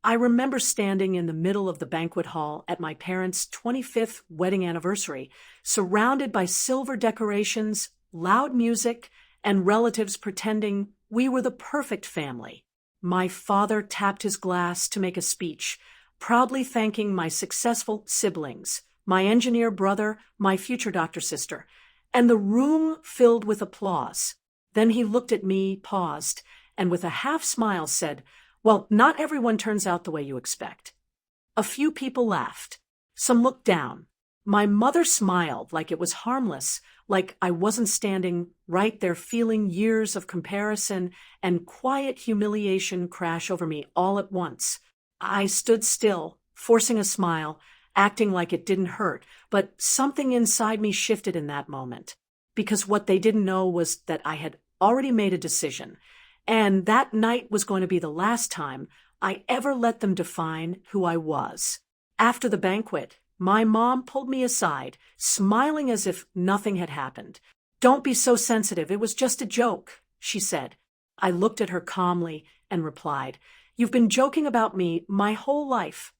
I remember standing in the middle of the banquet hall at my parents' 25th wedding anniversary, surrounded by silver decorations, loud music, and relatives pretending we were the perfect family. My father tapped his glass to make a speech, proudly thanking my successful siblings, my engineer brother, my future doctor sister, and the room filled with applause. Then he looked at me, paused, and with a half smile said, "Well, not everyone turns out the way you expect." A few people laughed. Some looked down. My mother smiled like it was harmless, like I wasn't standing right there feeling years of comparison and quiet humiliation crash over me all at once. I stood still, forcing a smile, acting like it didn't hurt, but something inside me shifted in that moment. Because what they didn't know was that I had already made a decision, and that night was going to be the last time I ever let them define who I was. After the banquet, my mom pulled me aside, smiling as if nothing had happened. "Don't be so sensitive, it was just a joke," she said. I looked at her calmly and replied, "You've been joking about me my whole life."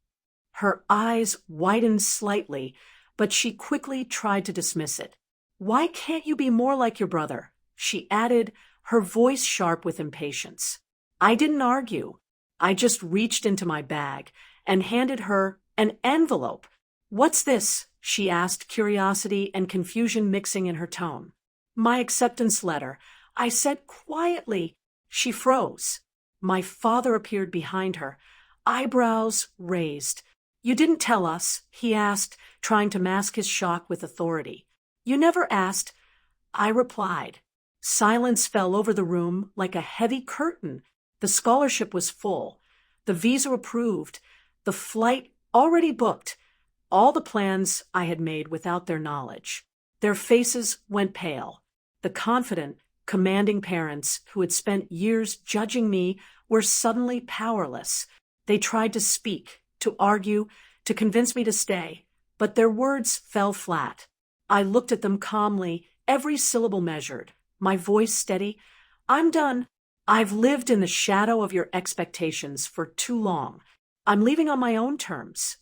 Her eyes widened slightly, but she quickly tried to dismiss it. "Why can't you be more like your brother?" she added, her voice sharp with impatience. I didn't argue. I just reached into my bag and handed her an envelope. "What's this?" she asked, curiosity and confusion mixing in her tone. "My acceptance letter," I said quietly. She froze. My father appeared behind her, eyebrows raised. "You didn't tell us," he asked, trying to mask his shock with authority. "You never asked," I replied. Silence fell over the room like a heavy curtain. The scholarship was full, the visa approved, the flight already booked, all the plans I had made without their knowledge. Their faces went pale. The confident, commanding parents who had spent years judging me were suddenly powerless. They tried to speak, to argue, to convince me to stay, but their words fell flat. I looked at them calmly, every syllable measured, my voice steady. "I'm done. I've lived in the shadow of your expectations for too long. I'm leaving on my own terms."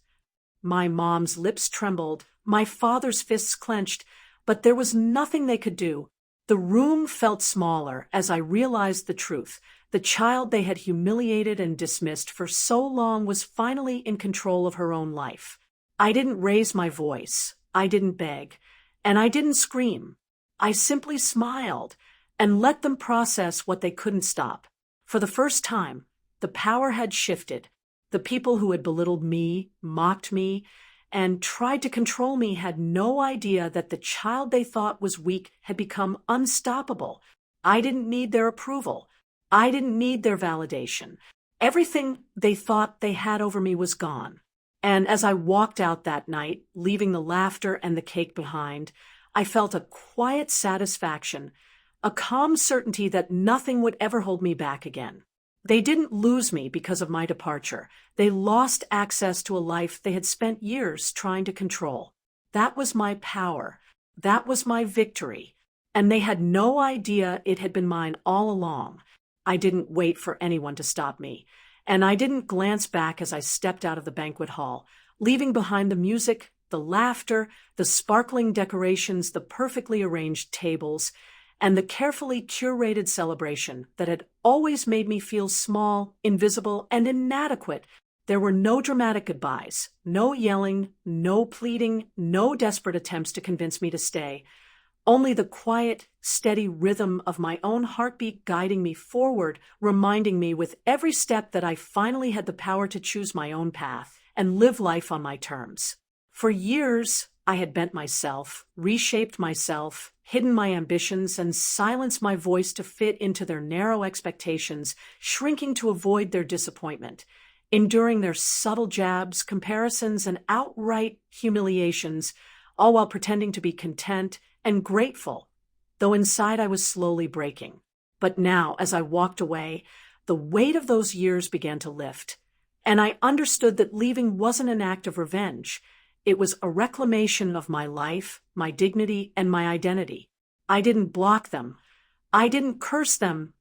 My mom's lips trembled, my father's fists clenched, but there was nothing they could do. The room felt smaller as I realized the truth. The child they had humiliated and dismissed for so long was finally in control of her own life. I didn't raise my voice, I didn't beg, and I didn't scream. I simply smiled and let them process what they couldn't stop. For the first time, the power had shifted. The people who had belittled me, mocked me, and tried to control me had no idea that the child they thought was weak had become unstoppable. I didn't need their approval. I didn't need their validation. Everything they thought they had over me was gone. And as I walked out that night, leaving the laughter and the cake behind, I felt a quiet satisfaction, a calm certainty that nothing would ever hold me back again. They didn't lose me because of my departure. They lost access to a life they had spent years trying to control. That was my power. That was my victory. And they had no idea it had been mine all along. I didn't wait for anyone to stop me. And I didn't glance back as I stepped out of the banquet hall, leaving behind the music, the laughter, the sparkling decorations, the perfectly arranged tables, and the carefully curated celebration that had always made me feel small, invisible, and inadequate. There were no dramatic goodbyes, no yelling, no pleading, no desperate attempts to convince me to stay. Only the quiet, steady rhythm of my own heartbeat guiding me forward, reminding me with every step that I finally had the power to choose my own path and live life on my terms. For years, I had bent myself, reshaped myself, hidden my ambitions, and silenced my voice to fit into their narrow expectations, shrinking to avoid their disappointment, enduring their subtle jabs, comparisons, and outright humiliations, all while pretending to be content and grateful, though inside I was slowly breaking. But now, as I walked away, the weight of those years began to lift, and I understood that leaving wasn't an act of revenge. It was a reclamation of my life, my dignity, and my identity. I didn't block them. I didn't curse them.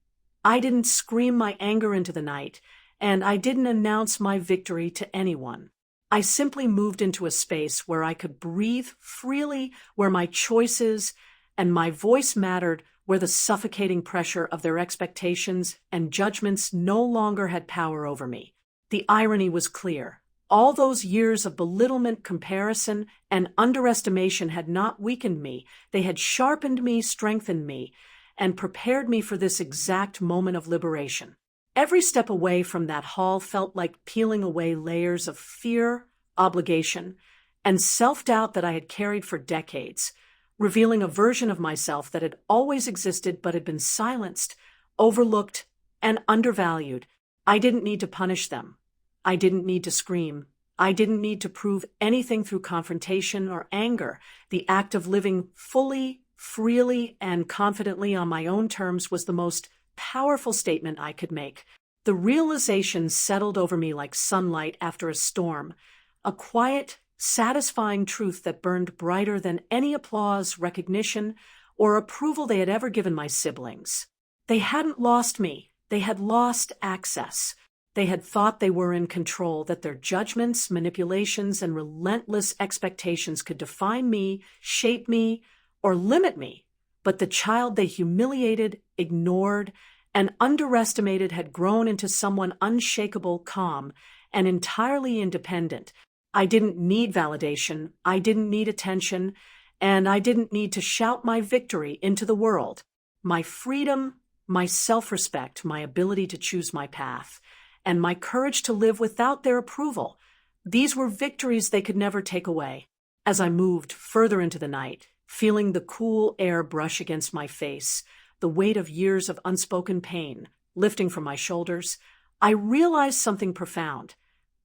I didn't scream my anger into the night. and I didn't announce my victory to anyone. I simply moved into a space where I could breathe freely, where my choices and my voice mattered, where the suffocating pressure of their expectations and judgments no longer had power over me. The irony was clear. All those years of belittlement, comparison, and underestimation had not weakened me. They had sharpened me, strengthened me, and prepared me for this exact moment of liberation. Every step away from that hall felt like peeling away layers of fear, obligation, and self-doubt that I had carried for decades, revealing a version of myself that had always existed but had been silenced, overlooked, and undervalued. I didn't need to punish them. I didn't need to scream. I didn't need to prove anything through confrontation or anger. The act of living fully, freely, and confidently on my own terms was the most powerful statement I could make. The realization settled over me like sunlight after a storm, a quiet, satisfying truth that burned brighter than any applause, recognition, or approval they had ever given my siblings. They hadn't lost me. They had lost access. They had thought they were in control, that their judgments, manipulations, and relentless expectations could define me, shape me, or limit me. But the child they humiliated, ignored, and underestimated had grown into someone unshakable, calm, and entirely independent. I didn't need validation, I didn't need attention, and I didn't need to shout my victory into the world. My freedom, my self-respect, my ability to choose my path, and my courage to live without their approval, these were victories they could never take away. As I moved further into the night, feeling the cool air brush against my face, the weight of years of unspoken pain lifting from my shoulders, I realized something profound.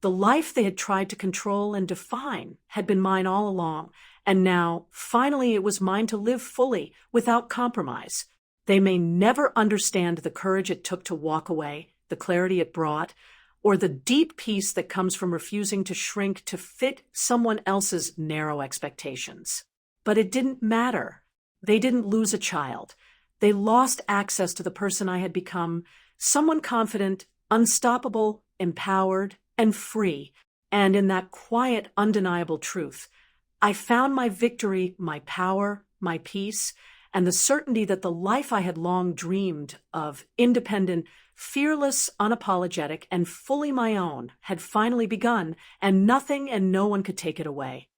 The life they had tried to control and define had been mine all along, and now, finally, it was mine to live fully, without compromise. They may never understand the courage it took to walk away, the clarity it brought, or the deep peace that comes from refusing to shrink to fit someone else's narrow expectations. But it didn't matter. They didn't lose a child. They lost access to the person I had become, someone confident, unstoppable, empowered, and free. And in that quiet, undeniable truth, I found my victory, my power, my peace, and the certainty that the life I had long dreamed of, independent, fearless, unapologetic, and fully my own, had finally begun, and nothing and no one could take it away.